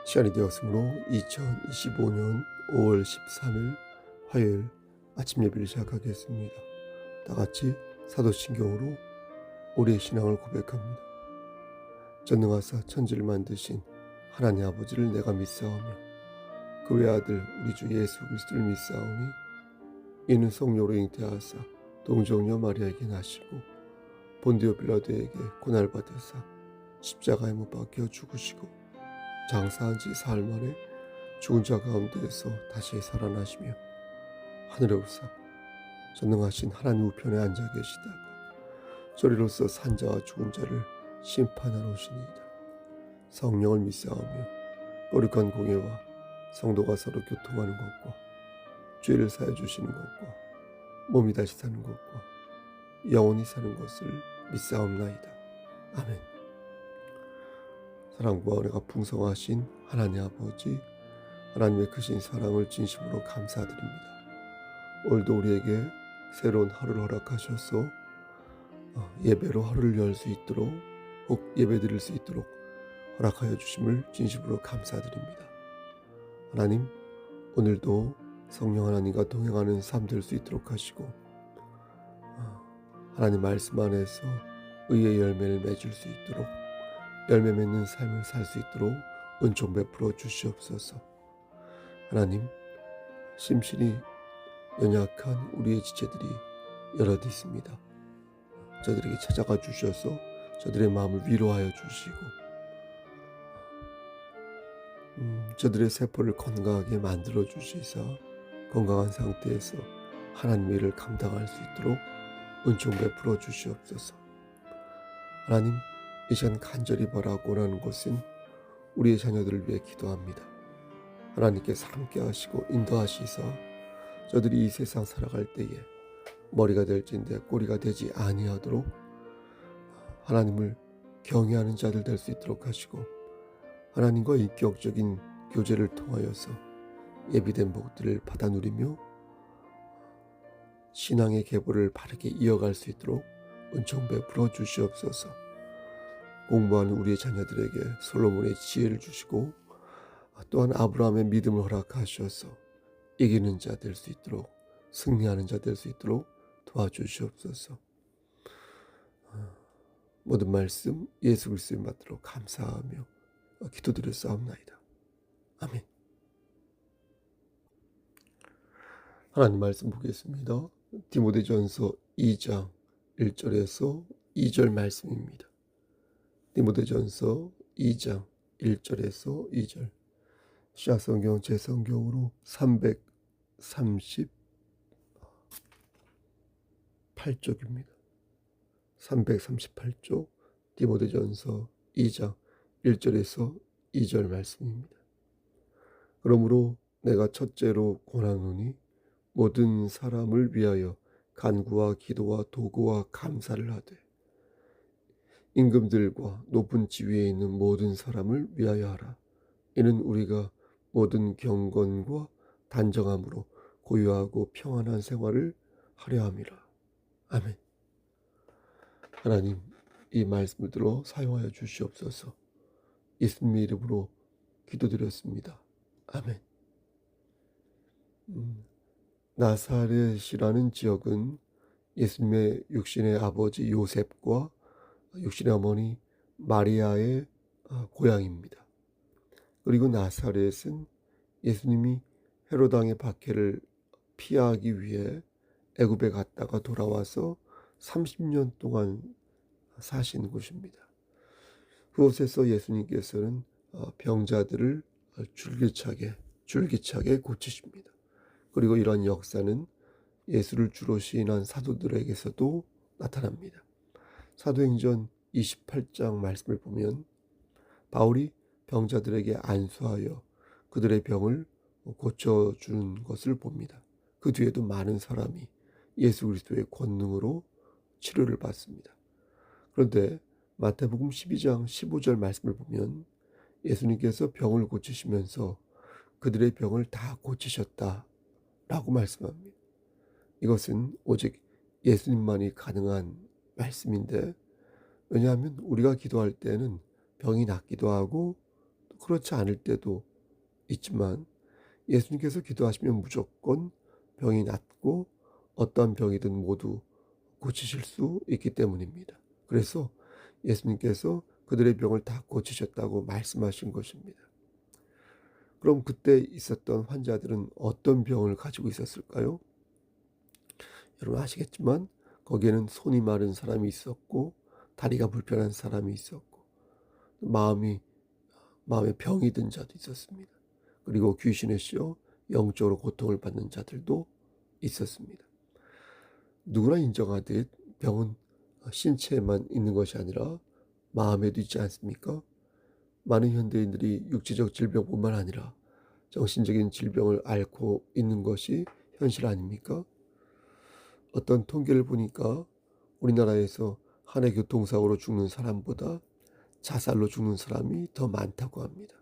시간이 되었으므로 2025년 5월 13일 화요일 아침 예배를 시작하겠습니다. 다 같이 사도신경으로 우리의 신앙을 고백합니다. 전능하사 천지를 만드신 하나님 아버지를 내가 믿사오며 그 외아들 우리 주 예수 그리스도를 믿사오니 이는 성령으로 잉태하사 동정녀 마리아에게 나시고 본디오 빌라도에게 고날 받으사 십자가에 못 박혀 죽으시고 장사한 지 사흘 만에 죽은 자 가운데에서 다시 살아나시며 하늘에 오르사 전능하신 하나님 우편에 앉아 계시다가 저리로서 산자와 죽은 자를 심판하러 오시니이다. 성령을 믿사오며 거룩한 공예와 성도가 서로 교통하는 것과 죄를 사해 주시는 것과 몸이 다시 사는 것과 영원히 사는 것을 믿사옵나이다. 아멘. 사랑과 은혜가 풍성하신 하나님 아버지, 하나님의 크신 사랑을 진심으로 감사드립니다. 오늘도 우리에게 새로운 하루를 허락하셔서 예배로 하루를 열 수 있도록, 혹 예배 드릴 수 있도록 허락하여 주심을 진심으로 감사드립니다. 하나님, 오늘도 성령 하나님과 동행하는 삶 될 수 있도록 하시고 하나님 말씀 안에서 의의 열매를 맺을 수 있도록, 열매 맺는 삶을 살 수 있도록 은총 베풀어 주시옵소서. 하나님, 심신이 연약한 우리의 지체들이 여럿 있습니다. 저들에게 찾아가 주셔서 저들의 마음을 위로하여 주시고 저들의 세포를 건강하게 만들어 주시사 건강한 상태에서 하나님의 일을 감당할 수 있도록 은총 베풀어 주시옵소서. 하나님, 이 시간 간절히 바라고 원하는 것은 우리의 자녀들을 위해 기도합니다. 하나님께서 함께 하시고 인도하시사 저들이 이 세상 살아갈 때에 머리가 될진데 꼬리가 되지 아니하도록 하나님을 경외하는 자들 될 수 있도록 하시고, 하나님과 인격적인 교제를 통하여서 예비된 복들을 받아 누리며 신앙의 계보를 바르게 이어갈 수 있도록 은총 베풀어 주시옵소서. 공부하는 우리의 자녀들에게 솔로몬의 지혜를 주시고 또한 아브라함의 믿음을 허락하셔서 이기는 자 될 수 있도록, 승리하는 자 될 수 있도록 도와주시옵소서. 모든 말씀 예수 그리스도의 받들어 감사하며 기도드렸사옵나이다. 아멘. 하나님 말씀 보겠습니다. 디모데전서 2장 1절에서 2절 말씀입니다. 디모데전서 2장 1절에서 2절, 시약성경 제성경으로 338쪽입니다. 338쪽 디모데전서 2장 1절에서 2절 말씀입니다. 그러므로 내가 첫째로 권하노니 모든 사람을 위하여 간구와 기도와 도구와 감사를 하되 임금들과 높은 지위에 있는 모든 사람을 위하여 하라. 이는 우리가 모든 경건과 단정함으로 고요하고 평안한 생활을 하려 함이라. 아멘. 하나님, 이 말씀을 들어 사용하여 주시옵소서. 예수님의 이름으로 기도드렸습니다. 아멘. 나사렛이라는 지역은 예수님의 육신의 아버지 요셉과 육신의 어머니 마리아의 고향입니다. 그리고 나사렛은 예수님이 헤롯 왕의 박해를 피하기 위해 애굽에 갔다가 돌아와서 30년 동안 사신 곳입니다. 그곳에서 예수님께서는 병자들을 줄기차게 고치십니다. 그리고 이런 역사는 예수를 주로 시인한 사도들에게서도 나타납니다. 사도행전 28장 말씀을 보면 바울이 병자들에게 안수하여 그들의 병을 고쳐주는 것을 봅니다. 그 뒤에도 많은 사람이 예수 그리스도의 권능으로 치료를 받습니다. 그런데 마태복음 12장 15절 말씀을 보면 예수님께서 병을 고치시면서 그들의 병을 다 고치셨다라고 말씀합니다. 이것은 오직 예수님만이 가능한 말씀인데, 왜냐하면 우리가 기도할 때는 병이 낫기도 하고 그렇지 않을 때도 있지만 예수님께서 기도하시면 무조건 병이 낫고 어떠한 병이든 모두 고치실 수 있기 때문입니다. 그래서 예수님께서 그들의 병을 다 고치셨다고 말씀하신 것입니다. 그럼 그때 있었던 환자들은 어떤 병을 가지고 있었을까요? 여러분 아시겠지만 거기에는 손이 마른 사람이 있었고 다리가 불편한 사람이 있었고 마음에 병이 든 자도 있었습니다. 그리고 귀신에 씌어 영적으로 고통을 받는 자들도 있었습니다. 누구나 인정하듯 병은 신체에만 있는 것이 아니라 마음에도 있지 않습니까? 많은 현대인들이 육체적 질병뿐만 아니라 정신적인 질병을 앓고 있는 것이 현실 아닙니까? 어떤 통계를 보니까 우리나라에서 한 해 교통사고로 죽는 사람보다 자살로 죽는 사람이 더 많다고 합니다.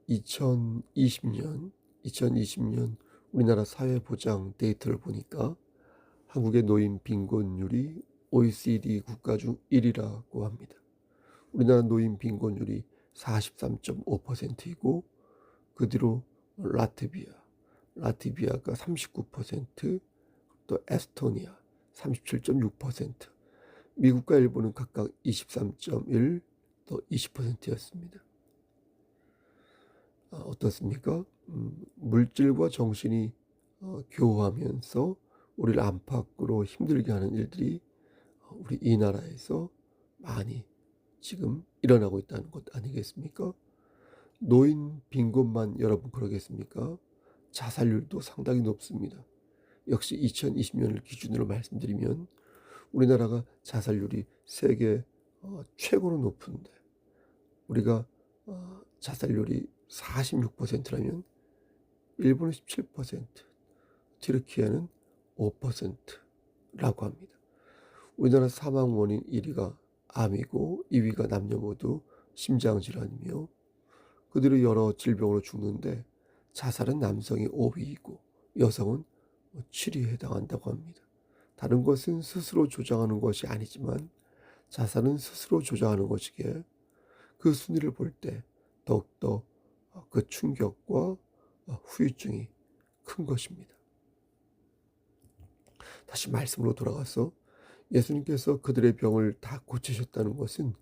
2020년 우리나라 사회보장 데이터를 보니까 한국의 노인 빈곤율이 OECD 국가 중 1위라고 합니다. 우리나라 노인 빈곤율이 43.5%이고 그 뒤로 라트비아가 39%, 또 에스토니아 37.6%, 미국과 일본은 각각 23.1, 또 20%였습니다. 어떻습니까? 물질과 정신이 교우하면서 우리를 안팎으로 힘들게 하는 일들이 우리 이 나라에서 많이 지금 일어나고 있다는 것 아니겠습니까? 노인 빈곤만 여러분 그러겠습니까? 자살률도 상당히 높습니다. 역시 2020년을 기준으로 말씀드리면 우리나라가 자살률이 세계 최고로 높은데 우리가 자살률이 46%라면 일본은 17%, 튀르키예는 5%라고 합니다. 우리나라 사망 원인 1위가 암이고 2위가 남녀 모두 심장질환이며 그들이 여러 질병으로 죽는데 자살은 남성이 5위이고 여성은 7위에 해당한다고 합니다. 다른 것은 스스로 조장하는 것이 아니지만 자살은 스스로 조장하는 것이기에 그 순위를 볼 때 더욱더 그 충격과 후유증이 큰 것입니다. 다시 말씀으로 돌아가서 예수님께서 그들의 병을 다 고치셨다는 것은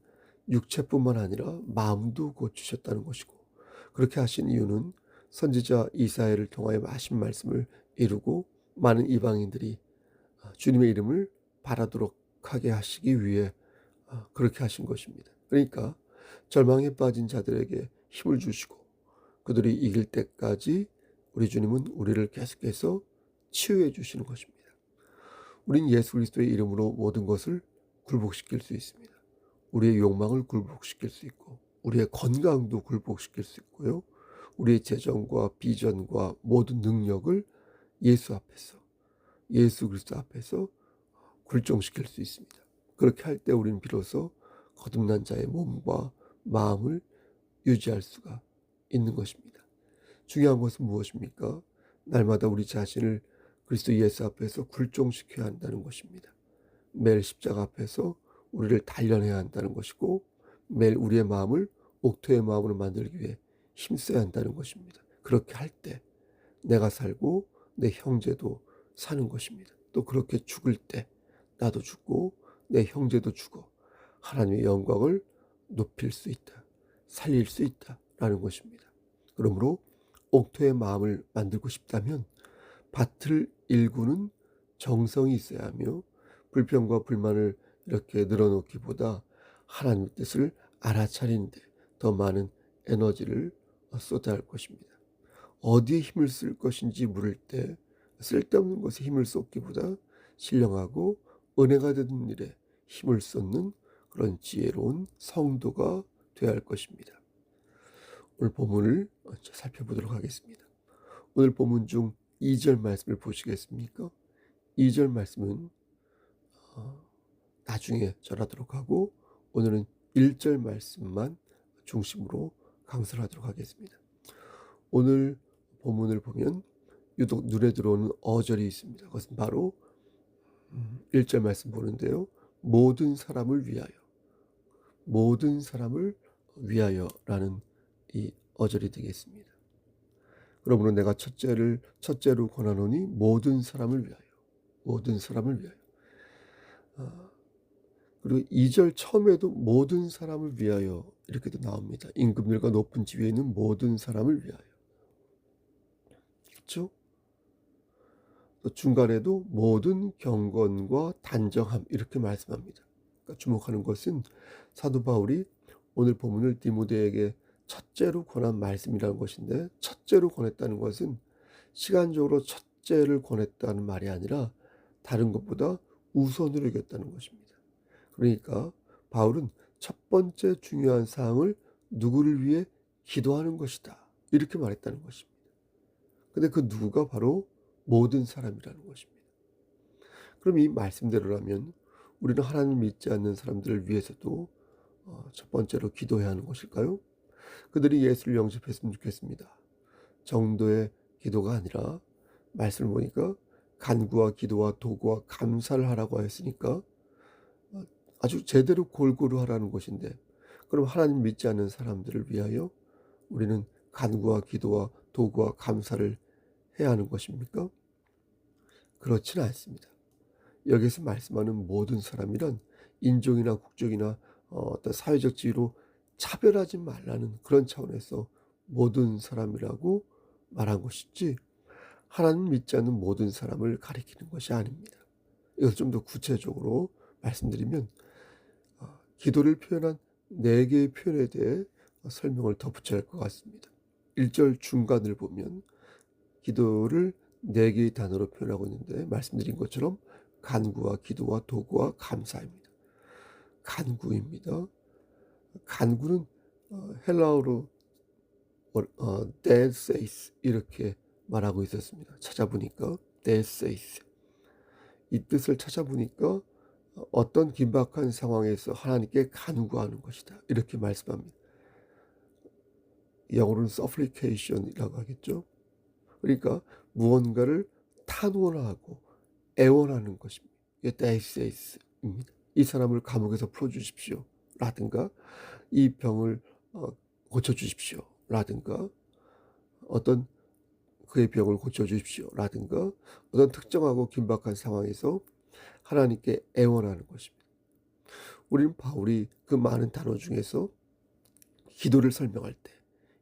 육체뿐만 아니라 마음도 고치셨다는 것이고 그렇게 하신 이유는 선지자 이사야를 통하여 하신 말씀을 이루고 많은 이방인들이 주님의 이름을 바라도록 하게 하시기 위해 그렇게 하신 것입니다. 그러니까 절망에 빠진 자들에게 힘을 주시고 그들이 이길 때까지 우리 주님은 우리를 계속해서 치유해 주시는 것입니다. 우린 예수 그리스도의 이름으로 모든 것을 굴복시킬 수 있습니다. 우리의 욕망을 굴복시킬 수 있고 우리의 건강도 굴복시킬 수 있고요. 우리의 재정과 비전과 모든 능력을 예수 그리스도 앞에서 굴종시킬 수 있습니다. 그렇게 할 때 우리는 비로소 거듭난 자의 몸과 마음을 유지할 수가 있는 것입니다. 중요한 것은 무엇입니까? 날마다 우리 자신을 그리스도 예수 앞에서 굴종시켜야 한다는 것입니다. 매일 십자가 앞에서 우리를 단련해야 한다는 것이고 매일 우리의 마음을 옥토의 마음으로 만들기 위해 힘써야 한다는 것입니다. 그렇게 할 때 내가 살고 내 형제도 사는 것입니다. 또 그렇게 죽을 때 나도 죽고 내 형제도 죽어 하나님의 영광을 높일 수 있다, 살릴 수 있다라는 것입니다. 그러므로 옥토의 마음을 만들고 싶다면 밭을 일구는 정성이 있어야 하며 불평과 불만을 이렇게 늘어놓기보다 하나님의 뜻을 알아차리는데 더 많은 에너지를 쏟아야 할 것입니다. 어디에 힘을 쓸 것인지 물을 때 쓸데없는 것에 힘을 쏟기보다 신령하고 은혜가 되는 일에 힘을 쏟는 그런 지혜로운 성도가 되어야 할 것입니다. 오늘 본문을 살펴보도록 하겠습니다. 오늘 본문 중 2절 말씀을 보시겠습니까? 2절 말씀은 나중에 전하도록 하고 오늘은 1절 말씀만 중심으로 강설을 하도록 하겠습니다. 오늘 본문을 보면 유독 눈에 들어오는 어절이 있습니다. 그것은 바로 1절 말씀 보는데요. 모든 사람을 위하여, 모든 사람을 위하여라는 이 어절이 되겠습니다. 그러므로 내가 첫째로 권하노니 모든 사람을 위하여, 모든 사람을 위하여. 그리고 2절 처음에도 모든 사람을 위하여 이렇게도 나옵니다. 임금들과 높은 지위에 있는 모든 사람을 위하여. 그렇죠? 또 중간에도 모든 경건과 단정함 이렇게 말씀합니다. 그러니까 주목하는 것은 사도 바울이 오늘 본문을 디모데에게 첫째로 권한 말씀이라는 것인데, 첫째로 권했다는 것은 시간적으로 첫째를 권했다는 말이 아니라 다른 것보다 우선으로 여겼다는 것입니다. 그러니까 바울은 첫 번째 중요한 사항을 누구를 위해 기도하는 것이다, 이렇게 말했다는 것입니다. 근데 그 누구가 바로 모든 사람이라는 것입니다. 그럼 이 말씀대로라면 우리는 하나님 믿지 않는 사람들을 위해서도 첫 번째로 기도해야 하는 것일까요? 그들이 예수를 영접했으면 좋겠습니다. 정도의 기도가 아니라 말씀을 보니까 간구와 기도와 도구와 감사를 하라고 했으니까 아주 제대로 골고루 하라는 것인데, 그럼 하나님 믿지 않는 사람들을 위하여 우리는 간구와 기도와 도구와 감사를 해야 하는 것입니까? 그렇지는 않습니다. 여기서 말씀하는 모든 사람이란 인종이나 국적이나 어떤 사회적 지위로 차별하지 말라는 그런 차원에서 모든 사람이라고 말한 것이지, 하나님 믿지 않는 모든 사람을 가리키는 것이 아닙니다. 이것을 좀 더 구체적으로 말씀드리면 기도를 표현한 4개의 표현에 대해 설명을 더 붙여야 할 것 같습니다. 1절 중간을 보면 기도를 4개의 단어로 표현하고 있는데, 말씀드린 것처럼 간구와 기도와 도구와 감사입니다. 간구입니다. 간구는 헬라어로 데세이스 이렇게 말하고 있었습니다. 찾아보니까 데세이스, 이 뜻을 찾아보니까 어떤 긴박한 상황에서 하나님께 간구하는 것이다, 이렇게 말씀합니다. 영어로는 supplication이라고 하겠죠. 그러니까 무언가를 탄원하고 애원하는 것입니다. 이게 데이세이스입니다. 이 사람을 감옥에서 풀어주십시오 라든가, 이 병을 고쳐주십시오 라든가, 어떤 그의 병을 고쳐주십시오 라든가, 어떤 특정하고 긴박한 상황에서 하나님께 애원하는 것입니다. 우리는 바울이 그 많은 단어 중에서 기도를 설명할 때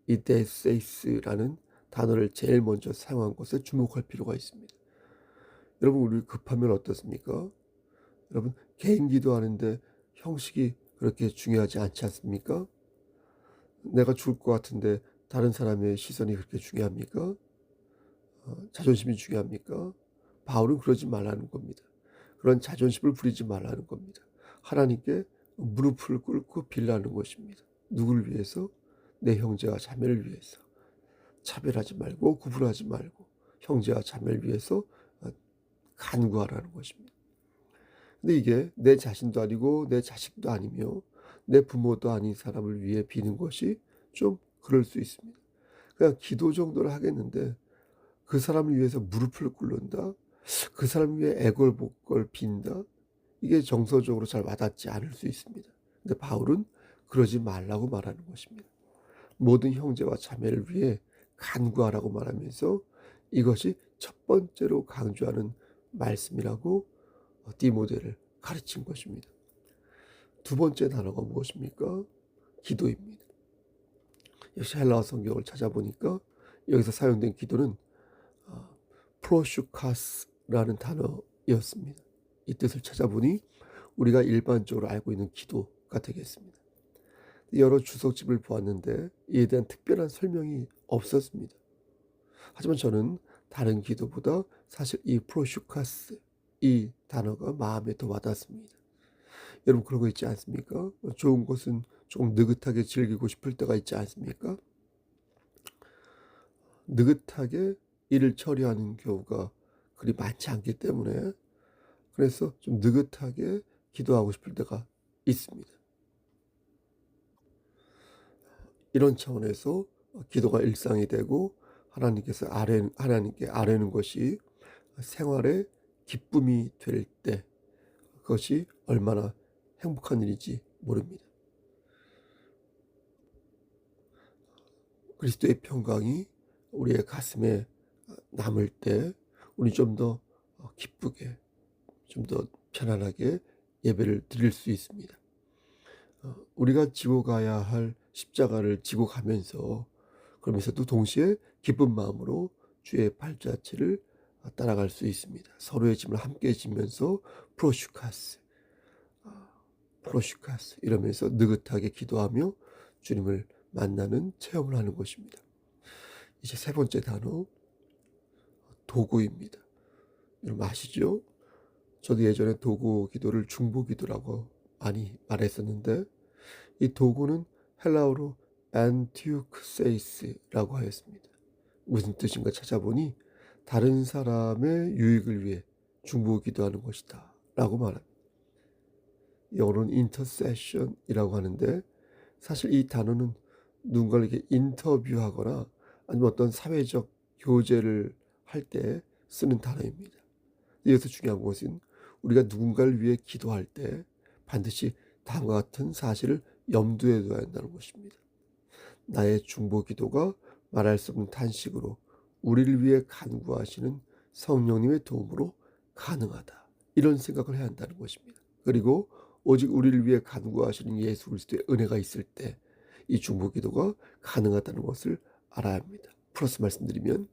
이 데세이스라는 단어를 제일 먼저 사용한 것에 주목할 필요가 있습니다. 여러분, 우리 급하면 어떻습니까? 여러분, 개인 기도하는데 형식이 그렇게 중요하지 않지 않습니까? 내가 죽을 것 같은데 다른 사람의 시선이 그렇게 중요합니까? 자존심이 중요합니까? 바울은 그러지 말라는 겁니다. 그런 자존심을 부리지 말라는 겁니다. 하나님께 무릎을 꿇고 빌라는 것입니다. 누구를 위해서? 내 형제와 자매를 위해서. 차별하지 말고 구분하지 말고 형제와 자매를 위해서 간구하라는 것입니다. 근데 이게 내 자신도 아니고 내 자식도 아니며 내 부모도 아닌 사람을 위해 비는 것이 좀 그럴 수 있습니다. 그냥 기도 정도를 하겠는데 그 사람을 위해서 무릎을 꿇는다, 그 사람을 위해 애걸복걸 빈다, 이게 정서적으로 잘 와닿지 않을 수 있습니다. 근데 바울은 그러지 말라고 말하는 것입니다. 모든 형제와 자매를 위해 간구하라고 말하면서 이것이 첫 번째로 강조하는 말씀이라고 디모데를 가르친 것입니다. 두 번째 단어가 무엇입니까? 기도입니다. 역시 헬라어 성경을 찾아보니까 여기서 사용된 기도는 프로슈카스라는 단어였습니다. 이 뜻을 찾아보니 우리가 일반적으로 알고 있는 기도가 되겠습니다. 여러 주석집을 보았는데 이에 대한 특별한 설명이 없었습니다. 하지만 저는 다른 기도보다 사실 이 프로슈카스, 이 단어가 마음에 더 와닿습니다. 여러분, 그런 거 있지 않습니까? 좋은 것은 조금 느긋하게 즐기고 싶을 때가 있지 않습니까? 느긋하게 일을 처리하는 경우가 그리 많지 않기 때문에, 그래서 좀 느긋하게 기도하고 싶을 때가 있습니다. 이런 차원에서 기도가 일상이 되고 하나님께 아뢰는 것이 생활의 기쁨이 될 때, 그것이 얼마나 행복한 일인지 모릅니다. 그리스도의 평강이 우리의 가슴에 남을 때 우리 좀 더 기쁘게, 좀 더 편안하게 예배를 드릴 수 있습니다. 우리가 지고 가야 할 십자가를 지고 가면서, 그러면서도 동시에 기쁜 마음으로 주의 발자취를 따라갈 수 있습니다. 서로의 짐을 함께 지면서 프로슈카스, 프로슈카스 이러면서 느긋하게 기도하며 주님을 만나는 체험을 하는 것입니다. 이제 세 번째 단어, 도구입니다. 여러분 아시죠? 저도 예전에 도구 기도를 중보 기도라고 많이 말했었는데, 이 도구는 헬라어로 안티우크세이스라고 하였습니다. 무슨 뜻인가 찾아보니 다른 사람의 유익을 위해 중보 기도하는 것이다 라고 말합니다. 영어로는 인터세션이라고 하는데, 사실 이 단어는 누군가를 이렇게 인터뷰하거나 아니면 어떤 사회적 교제를 할 때 쓰는 단어입니다. 여기서 중요한 것은 우리가 누군가를 위해 기도할 때 반드시 다음과 같은 사실을 염두에 둬야 한다는 것입니다. 나의 중보 기도가 말할 수 없는 탄식으로 우리를 위해 간구하시는 성령님의 도움으로 가능하다, 이런 생각을 해야 한다는 것입니다. 그리고 오직 우리를 위해 간구하시는 예수 그리스도의 은혜가 있을 때 이 중보 기도가 가능하다는 것을 알아야 합니다. 플러스 말씀드리면,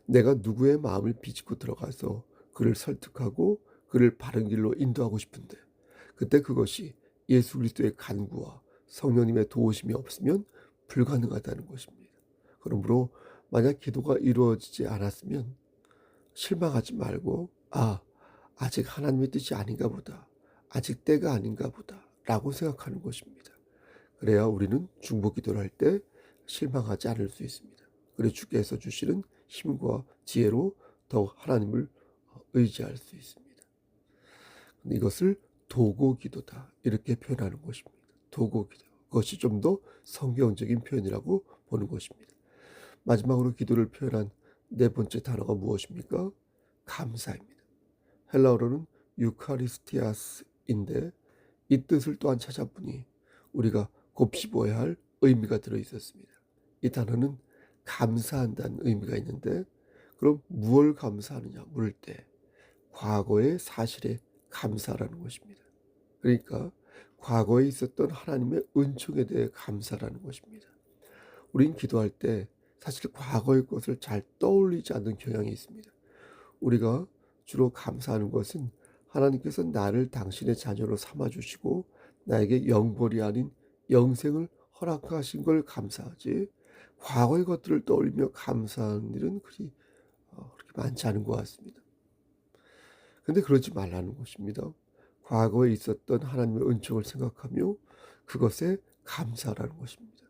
내가 누구의 마음을 비집고 들어가서 그를 설득하고 그를 바른 길로 인도하고 싶은데 그때 그것이 예수 그리스도의 간구와 성령님의 도우심이 없으면 불가능하다는 것입니다. 그러므로 만약 기도가 이루어지지 않았으면 실망하지 말고, 아직 하나님의 뜻이 아닌가 보다, 아직 때가 아닌가 보다 라고 생각하는 것입니다. 그래야 우리는 중보 기도를 할 때 실망하지 않을 수 있습니다. 그래서 주께서 주시는 힘과 지혜로 더욱 하나님을 의지할 수 있습니다. 이것을 도구 기도다, 이렇게 표현하는 것입니다. 도구 기도, 그것이 좀 더 성경적인 표현이라고 보는 것입니다. 마지막으로 기도를 표현한 네 번째 단어가 무엇입니까? 감사입니다. 헬라어로는 유카리스티아스인데, 이 뜻을 또한 찾아보니 우리가 곱씹어야 할 의미가 들어있었습니다. 이 단어는 감사한다는 의미가 있는데, 그럼 무엇을 감사하느냐 물을 때 과거의 사실에 감사라는 것입니다. 그러니까 과거에 있었던 하나님의 은총에 대해 감사라는 것입니다. 우린 기도할 때 사실 과거의 것을 잘 떠올리지 않는 경향이 있습니다. 우리가 주로 감사하는 것은 하나님께서 나를 당신의 자녀로 삼아주시고 나에게 영벌이 아닌 영생을 허락하신 걸 감사하지, 과거의 것들을 떠올리며 감사하는 일은 그렇게 많지 않은 것 같습니다. 근데 그러지 말라는 것입니다. 과거에 있었던 하나님의 은총을 생각하며 그것에 감사라는 것입니다.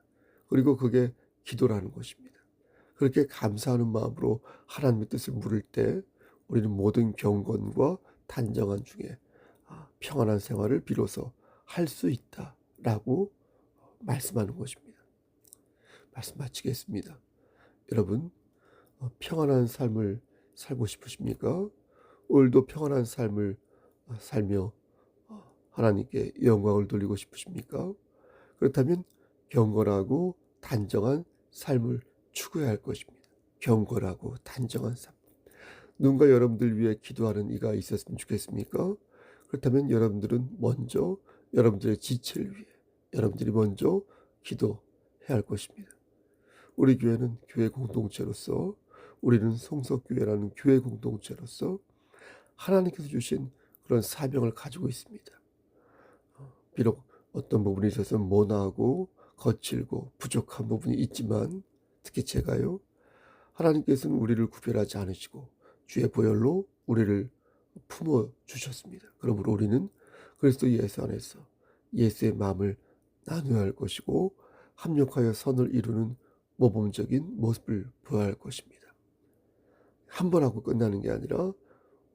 그리고 그게 기도라는 것입니다. 그렇게 감사하는 마음으로 하나님의 뜻을 물을 때 우리는 모든 경건과 단정한 중에 평안한 생활을 비로소 할 수 있다라고 말씀하는 것입니다. 말씀 마치겠습니다. 여러분, 평안한 삶을 살고 싶으십니까? 오늘도 평안한 삶을 살며 하나님께 영광을 돌리고 싶으십니까? 그렇다면 경건하고 단정한 삶을 추구해야 할 것입니다. 경건하고 단정한 삶. 누군가 여러분들 위해 기도하는 이가 있었으면 좋겠습니까? 그렇다면 여러분들은 먼저 여러분들의 지체를 위해 여러분들이 먼저 기도해야 할 것입니다. 우리 교회는 교회 공동체로서, 우리는 성석교회라는 교회 공동체로서 하나님께서 주신 그런 사명을 가지고 있습니다. 비록 어떤 부분에 있어서 모나하고 거칠고 부족한 부분이 있지만, 특히 제가요, 하나님께서는 우리를 구별하지 않으시고 주의 보혈로 우리를 품어주셨습니다. 그러므로 우리는 그리스도 예수 안에서 예수의 마음을 나누어야 할 것이고 합력하여 선을 이루는 모범적인 모습을 보여야 할 것입니다. 한 번 하고 끝나는 게 아니라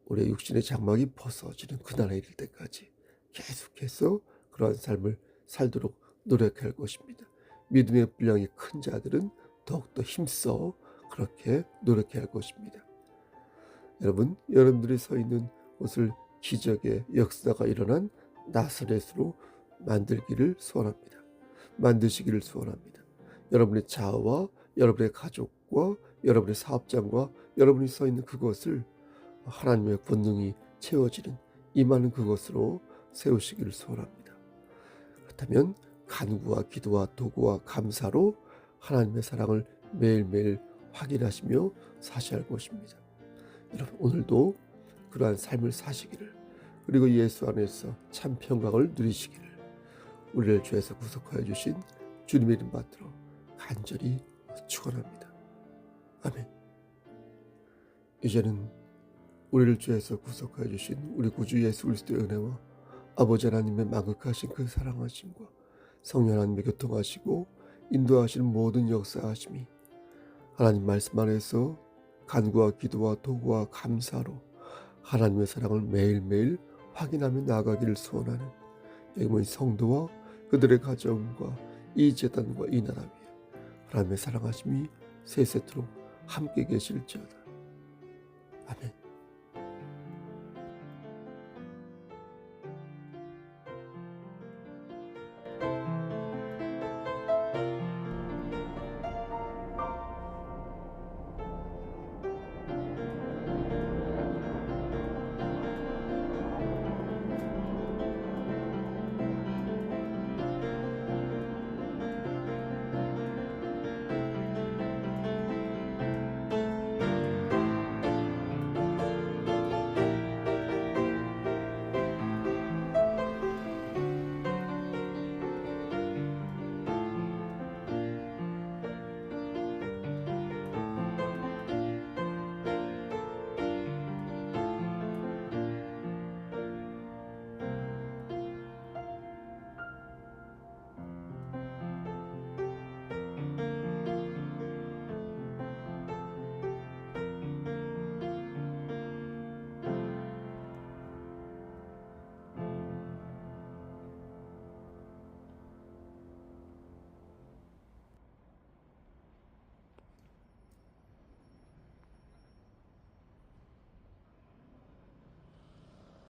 우리의 육신의 장막이 벗어지는 그날에 이를 때까지 계속해서 그러한 삶을 살도록 노력할 것입니다. 믿음의 분량이 큰 자들은 더욱더 힘써 그렇게 노력해야 할 것입니다. 여러분, 여러분들이 서 있는 곳을 기적의 역사가 일어난 나사렛으로 만들기를 소원합니다. 만드시기를 소원합니다. 여러분의 자아와 여러분의 가족과 여러분의 사업장과 여러분이 서 있는 그것을 하나님의 권능이 채워지는 임하는 그것으로 세우시기를 소원합니다. 그렇다면 간구와 기도와 도구와 감사로 하나님의 사랑을 매일매일 확인하시며 사시할 것입니다. 여러분 오늘도 그러한 삶을 사시기를, 그리고 예수 안에서 참 평강을 누리시기를 우리를 죄에서 구속하여 주신 주님의 이름 받들어 간절히 축원합니다. 아멘. 이제는 우리를 죄에서 구속하여 주신 우리 구주 예수 그리스도의 은혜와 아버지 하나님의 만극하신 그 사랑하심과 성령 하나님의 교통하시고 인도하시는 모든 역사하심이 하나님 말씀 안에서 간구와 기도와 도구와 감사로 하나님의 사랑을 매일매일 확인하며 나아가기를 소원하는 여기 모인 성도와 그들의 가정과 이 제단과 이 나라 위에 하나님의 사랑하심이 세세토록 함께 계실지어다. 아멘.